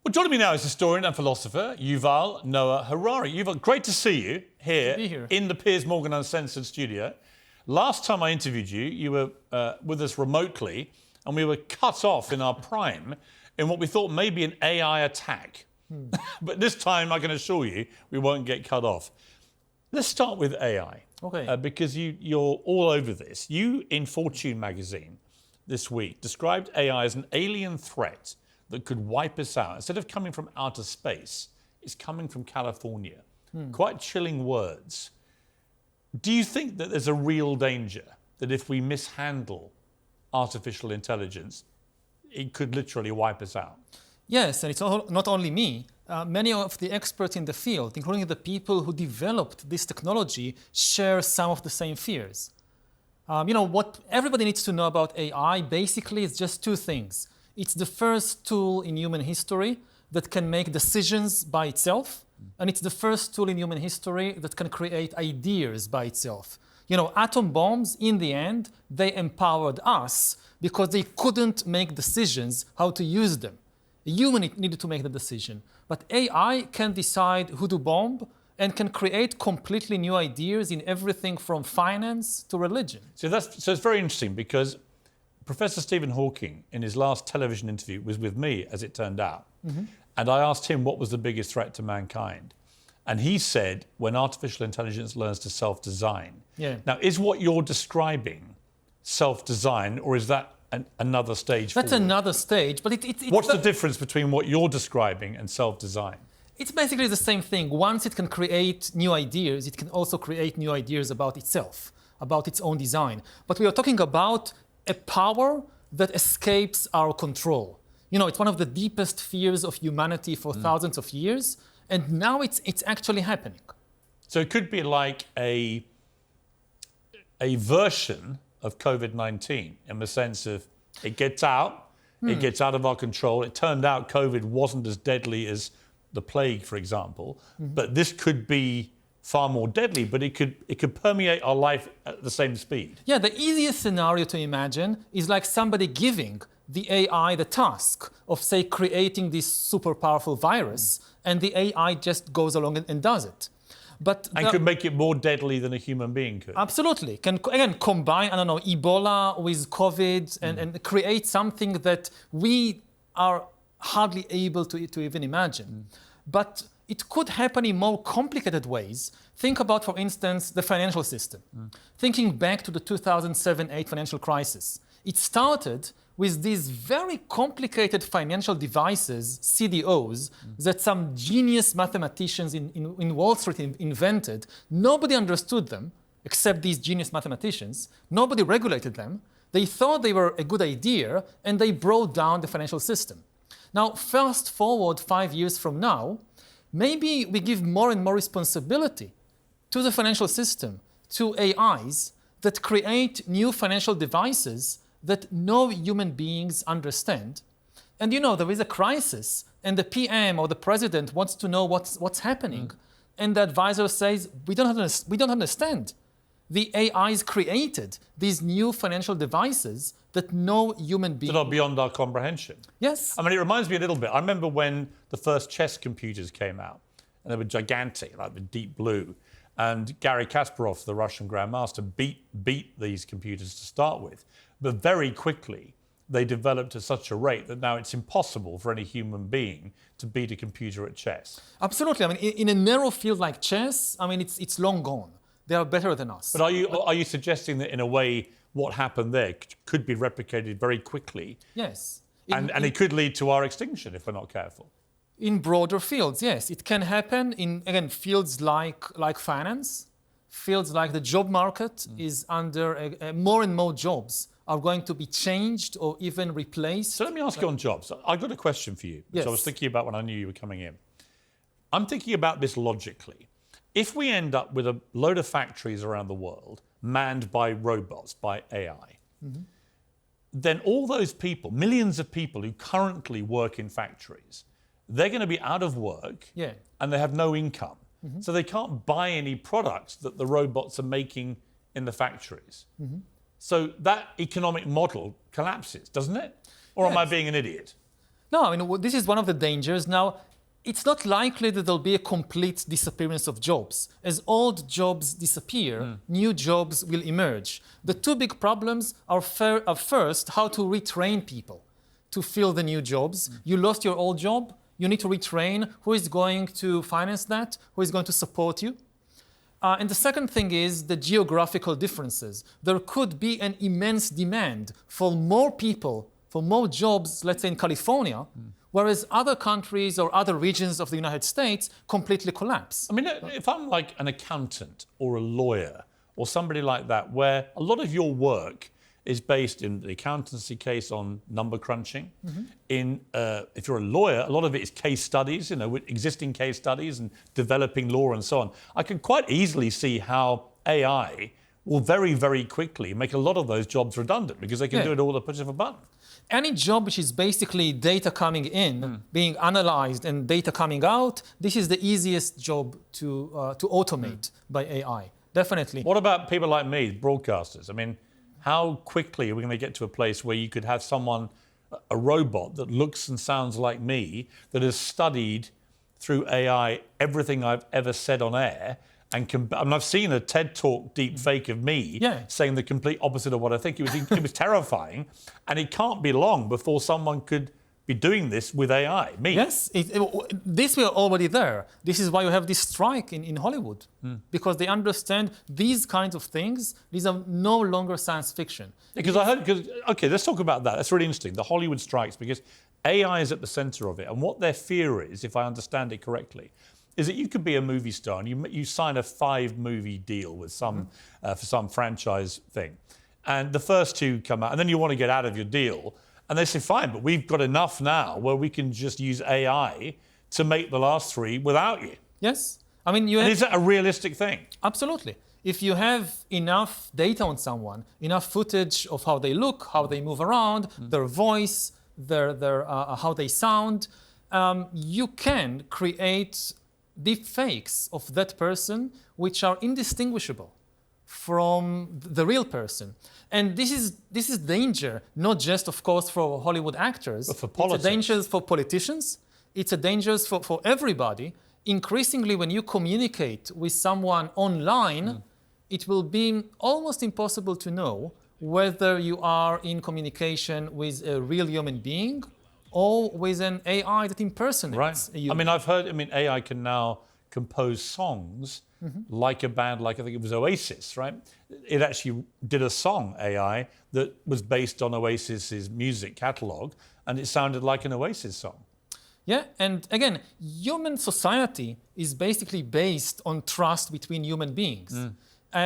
Well, joining me now is historian and philosopher Yuval Noah Harari. Yuval, great to see you here in the Piers Morgan Uncensored studio. Last time I interviewed you, you were with us remotely, and we were cut off in our prime in what we thought may be an AI attack. But this time, I can assure you, we won't get cut off. Let's start with AI, because you're all over this. You, in Fortune magazine this week, described AI as an alien threat that could wipe us out. Instead of coming from outer space, it's coming from California. Quite chilling words. Do you think that there's a real danger that if we mishandle artificial intelligence, it could literally wipe us out? Yes, and it's not only me. Many of the experts in the field, including the people who developed this technology, share some of the same fears. What everybody needs to know about AI basically is just two things. It's the first tool in human history that can make decisions by itself, and it's the first tool in human history that can create ideas by itself. Atom bombs, in the end, they empowered us because they couldn't make decisions how to use them. A human needed to make the decision. But AI can decide who to bomb and can create completely new ideas in everything from finance to religion. So it's very interesting because Professor Stephen Hawking, in his last television interview, was with me, as it turned out. And I asked him what was the biggest threat to mankind. And he said, when artificial intelligence learns to self-design. Now, is what you're describing self-design, or is that another stage That's forward? Another stage, but What's the difference between what you're describing and self-design? It's basically the same thing. Once it can create new ideas, it can also create new ideas about itself, about its own design. But we are talking about a power that escapes our control. It's one of the deepest fears of humanity for thousands of years, and now it's actually happening. So it could be like a version of COVID-19 in the sense of it gets out of our control. It turned out COVID wasn't as deadly as the plague, for example, but this could be far more deadly, but it could permeate our life at the same speed. Yeah, the easiest scenario to imagine is like somebody giving the AI the task of, say, creating this super powerful virus, and the AI just goes along and does it. And could make it more deadly than a human being could. Absolutely. Can, again, combine, Ebola with COVID and create something that we are hardly able to even imagine. But it could happen in more complicated ways. Think about, for instance, the financial system. Thinking back to the 2007-8 financial crisis. It started with these very complicated financial devices, CDOs, that some genius mathematicians in Wall Street invented. Nobody understood them, except these genius mathematicians. Nobody regulated them. They thought they were a good idea, and they brought down the financial system. Now, fast forward 5 years from now, maybe we give more and more responsibility to the financial system, to AIs that create new financial devices that no human beings understand. And there is a crisis, and the PM or the president wants to know what's happening. And the advisor says, we don't understand. The AIs created these new financial devices that no human being... That are beyond our comprehension. Yes. I mean, it reminds me a little bit. I remember when the first chess computers came out, and they were gigantic, like the Deep Blue. And Garry Kasparov, the Russian grandmaster, beat these computers to start with. But very quickly, they developed at such a rate that now it's impossible for any human being to beat a computer at chess. Absolutely. I mean, in a narrow field like chess, it's long gone. They are better than us. But are you suggesting that in a way what happened there could be replicated very quickly? Yes. And it could lead to our extinction if we're not careful? In broader fields, yes. It can happen in, again, fields like finance, fields like the job market is under more and more jobs are going to be changed or even replaced. So let me ask you on jobs. I've got a question for you, which Yes. I was thinking about when I knew you were coming in. I'm thinking about this logically. If we end up with a load of factories around the world manned by robots, by AI, then all those people, millions of people who currently work in factories, they're going to be out of work and they have no income. So they can't buy any products that the robots are making in the factories. So that economic model collapses, doesn't it? Or am I being an idiot? No, I mean, this is one of the dangers. Now, it's not likely that there'll be a complete disappearance of jobs. As old jobs disappear, new jobs will emerge. The two big problems are first, how to retrain people to fill the new jobs. You lost your old job, you need to retrain. Who is going to finance that? Who is going to support you? And the second thing is the geographical differences. There could be an immense demand for more people, for more jobs, let's say in California, whereas other countries or other regions of the United States completely collapse. I mean, if I'm like an accountant or a lawyer or somebody like that, where a lot of your work is based in the accountancy case on number crunching. If you're a lawyer, a lot of it is case studies, with existing case studies and developing law and so on. I can quite easily see how AI will very, very quickly make a lot of those jobs redundant because they can do it all at the push of a button. Any job which is basically data coming in, being analyzed and data coming out, this is the easiest job to automate by AI, definitely. What about people like me, broadcasters? I mean, how quickly are we going to get to a place where you could have someone, a robot that looks and sounds like me, that has studied through AI everything I've ever said on air, and I've seen a TED Talk deep fake of me saying the complete opposite of what I think. It was terrifying, and it can't be long before someone could be doing this with AI, me. Yes, this we are already there. This is why you have this strike in Hollywood, because they understand these kinds of things, these are no longer science fiction. Because okay, let's talk about that. That's really interesting, the Hollywood strikes, because AI is at the center of it, and what their fear is, if I understand it correctly, is that you could be a movie star and you sign a 5-movie deal with for some franchise thing, and the first 2 come out, and then you want to get out of your deal, and they say, fine, but we've got enough now where we can just use AI to make the last 3 without you. Yes. I mean, is that a realistic thing? Absolutely. If you have enough data on someone, enough footage of how they look, how they move around, their voice, how they sound, you can create deep fakes of that person which are indistinguishable from the real person. And this is danger, not just, of course, for Hollywood actors. But for politics. It's a danger for politicians. It's a danger for everybody. Increasingly, when you communicate with someone online, it will be almost impossible to know whether you are in communication with a real human being or with an AI that impersonates a human. I mean, AI can now compose songs like a band, like I think it was Oasis, right? It actually did a song, AI, that was based on Oasis's music catalogue, and it sounded like an Oasis song. Yeah, and again, human society is basically based on trust between human beings.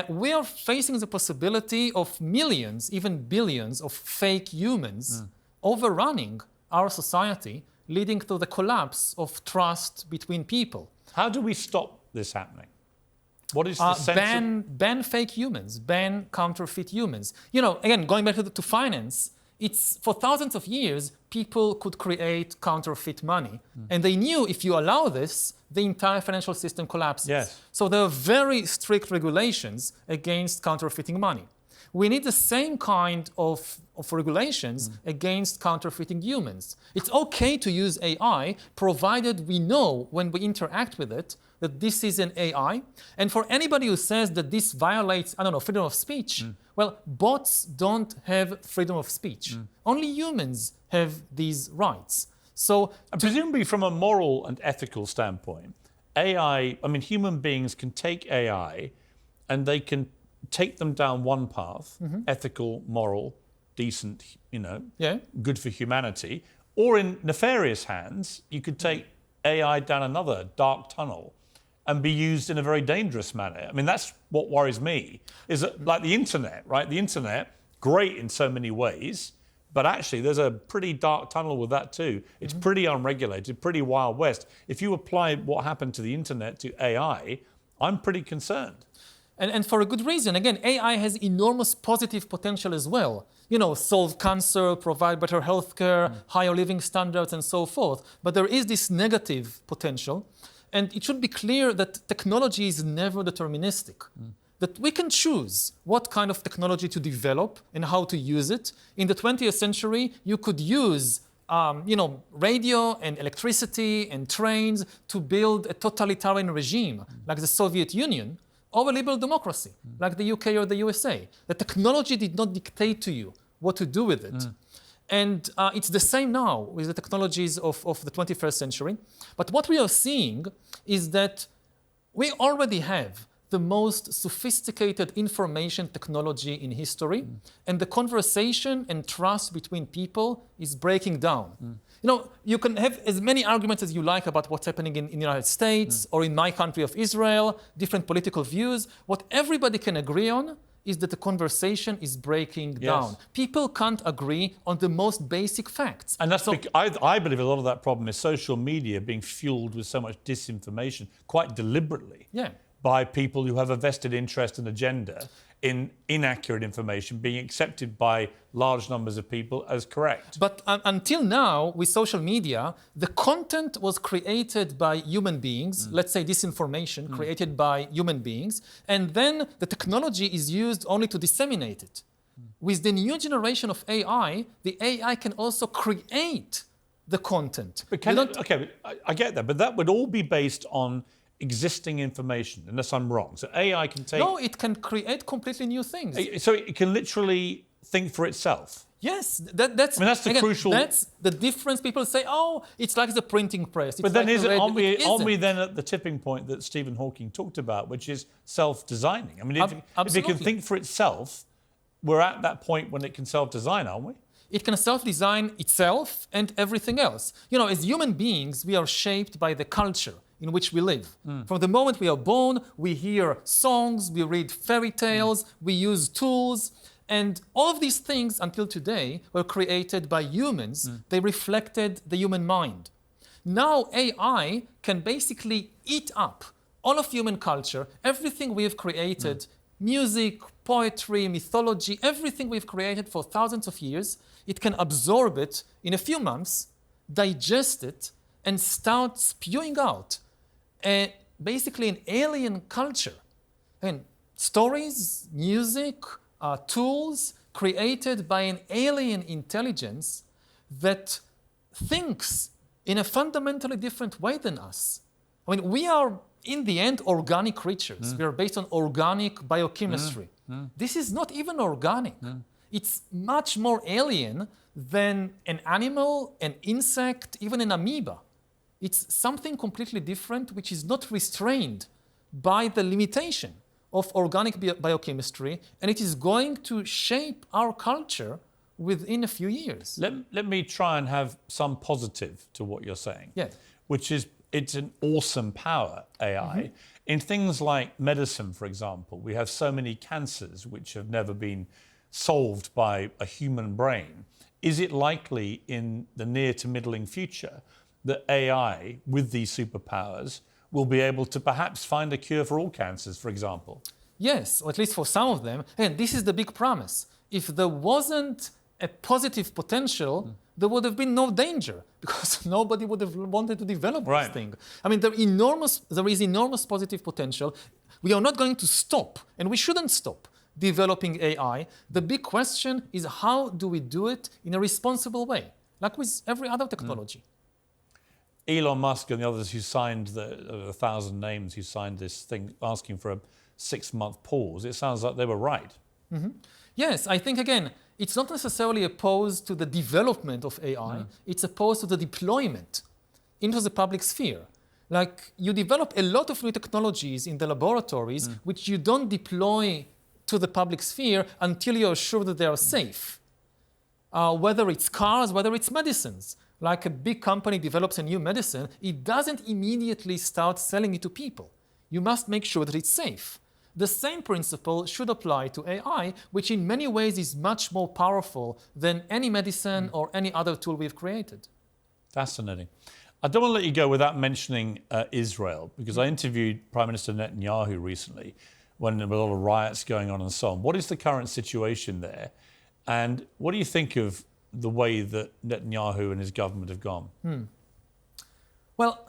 We are facing the possibility of millions, even billions of fake humans overrunning our society, leading to the collapse of trust between people. How do we stop this happening? What is the sense ban fake humans, ban counterfeit humans. Again, going back to finance, it's for thousands of years, people could create counterfeit money. And they knew if you allow this, the entire financial system collapses. Yes. So there are very strict regulations against counterfeiting money. We need the same kind of regulations against counterfeiting humans. It's okay to use AI, provided we know when we interact with it that this is an AI. And for anybody who says that this violates, freedom of speech, well, bots don't have freedom of speech. Only humans have these rights. So presumably from a moral and ethical standpoint, human beings can take AI and they can take them down one path, ethical, moral, decent, good for humanity, or in nefarious hands, you could take AI down another dark tunnel and be used in a very dangerous manner. I mean, that's what worries me, is that like the internet, right? The internet, great in so many ways, but actually there's a pretty dark tunnel with that too. It's pretty unregulated, pretty Wild West. If you apply what happened to the internet to AI, I'm pretty concerned. And for a good reason. Again, AI has enormous positive potential as well. Solve cancer, provide better healthcare, higher living standards, and so forth. But there is this negative potential. And it should be clear that technology is never deterministic. That we can choose what kind of technology to develop and how to use it. In the 20th century, you could use radio and electricity and trains to build a totalitarian regime like the Soviet Union, or a liberal democracy like the UK or the USA. The technology did not dictate to you what to do with it. And it's the same now with the technologies of the 21st century. But what we are seeing is that we already have the most sophisticated information technology in history, and the conversation and trust between people is breaking down. You can have as many arguments as you like about what's happening in the United States or in my country of Israel, different political views. What everybody can agree on is that the conversation is breaking down. People can't agree on the most basic facts. And that's I believe a lot of that problem is social media being fueled with so much disinformation, quite deliberately, by people who have a vested interest and agenda in inaccurate information being accepted by large numbers of people as correct. But until now, with social media, the content was created by human beings, let's say disinformation created by human beings, and then the technology is used only to disseminate it. With the new generation of AI, the AI can also create the content. But I get that, but that would all be based on existing information, unless I'm wrong. So AI can take... No, it can create completely new things. So it can literally think for itself? Yes, that's the crucial... That's the difference. People say, oh, it's like the printing press. But then aren't we then at the tipping point that Stephen Hawking talked about, which is self-designing? I mean, if it can think for itself, we're at that point when it can self-design, aren't we? It can self-design itself and everything else. As human beings, we are shaped by the culture in which we live. From the moment we are born, we hear songs, we read fairy tales, we use tools, and all of these things until today were created by humans. They reflected the human mind. Now AI can basically eat up all of human culture, everything we have created, music, poetry, mythology, everything we've created for thousands of years. It can absorb it in a few months, digest it, and start spewing out basically an alien culture. And stories, music, tools created by an alien intelligence that thinks in a fundamentally different way than us. I mean, we are, in the end, organic creatures. We are based on organic biochemistry. This is not even organic. It's much more alien than an animal, an insect, even an amoeba. It's something completely different, which is not restrained by the limitation of organic biochemistry, and it is going to shape our culture within a few years. Let me try and have some positive to what you're saying, which is it's an awesome power, AI. In things like medicine, for example, we have so many cancers which have never been solved by a human brain. Is it likely in the near to middling future that AI, with these superpowers, will be able to perhaps find a cure for all cancers, for example? Yes, or at least for some of them. And this is the big promise. If there wasn't a positive potential, there would have been no danger, because nobody would have wanted to develop this thing. I mean, there is enormous positive potential. We are not going to stop, and we shouldn't stop developing AI. The big question is, how do we do it in a responsible way, like with every other technology? Elon Musk and the others who signed 1,000 names who signed this thing asking for a 6-month pause, it sounds like they were right. Yes, I think, again, it's not necessarily opposed to the development of AI, it's opposed to the deployment into the public sphere. Like, you develop a lot of new technologies in the laboratories which you don't deploy to the public sphere until you're sure that they are safe. Whether it's cars, whether it's medicines. Like a big company develops a new medicine, it doesn't immediately start selling it to people. You must make sure that it's safe. The same principle should apply to AI, which in many ways is much more powerful than any medicine or any other tool we've created. Fascinating. I don't want to let you go without mentioning Israel, because I interviewed Prime Minister Netanyahu recently when there were a lot of riots going on and so on. What is the current situation there? And what do you think of the way that Netanyahu and his government have gone? Well,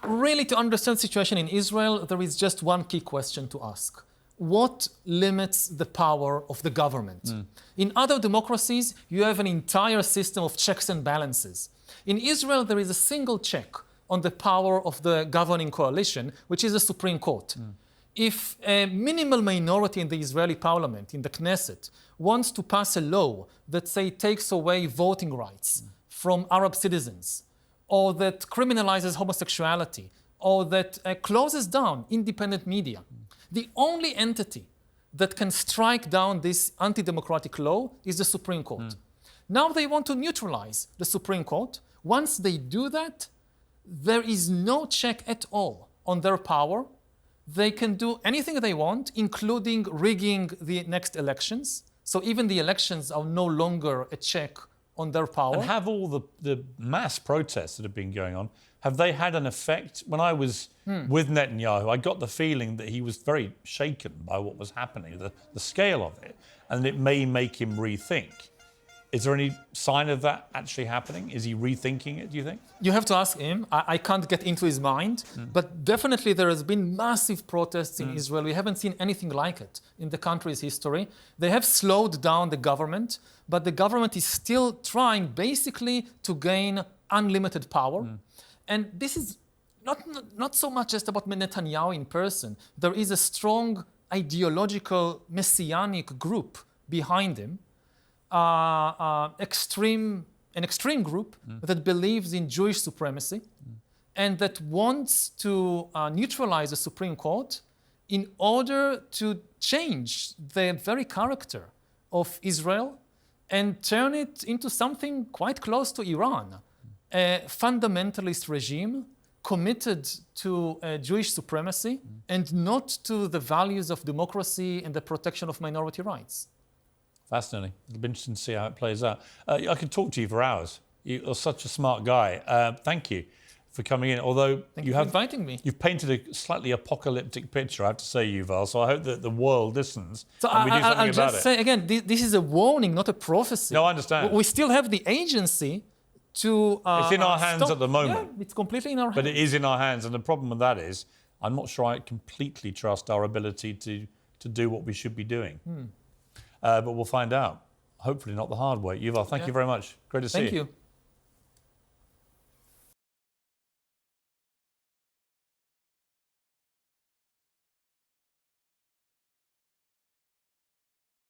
really, to understand the situation in Israel, there is just one key question to ask. what limits the power of the government. In other democracies, you have an entire system of checks and balances. In Israel, there is a single check on the power of the governing coalition, which is the Supreme Court. If a minimal minority in the Israeli parliament, in the Knesset, wants to pass a law that, say, takes away voting rights from Arab citizens, or that criminalizes homosexuality, or that closes down independent media, the only entity that can strike down this anti-democratic law is the Supreme Court. Now they want to neutralize the Supreme Court. Once they do that, there is no check at all on their power. They can do anything they want, including rigging the next elections. So even the elections are no longer a check on their power. And have all the mass protests that have been going on, have they had an effect? When I was with Netanyahu, I got the feeling that he was very shaken by what was happening, the scale of it, and it may make him rethink. Is there any sign of that actually happening? Is he rethinking it, do you think? You have to ask him. I can't get into his mind, but definitely there has been massive protests in Israel. We haven't seen anything like it in the country's history. They have slowed down the government, but the government is still trying basically to gain unlimited power. And this is not so much just about Netanyahu in person. There is a strong ideological messianic group behind him. An extreme group that believes in Jewish supremacy and that wants to neutralize the Supreme Court in order to change the very character of Israel and turn it into something quite close to Iran, a fundamentalist regime committed to Jewish supremacy and not to the values of democracy and the protection of minority rights. Fascinating. It'll be interesting to see how it plays out. I could talk to you for hours. You're such a smart guy. Thank you for coming in. Although Thank you for inviting me. You've painted a slightly apocalyptic picture, I have to say, Yuval. So I hope that the world listens so and we do something I'll about just say again, this is a warning, not a prophecy. No, I understand. We still have the agency to. It's in our hands stop. at the moment. Yeah, it's completely in our hands. But it is in our hands, and the problem with that is, I'm not sure I completely trust our ability to do what we should be doing. But we'll find out. Hopefully not the hard way. Yuval, thank you very much. Great to see you. Thank you.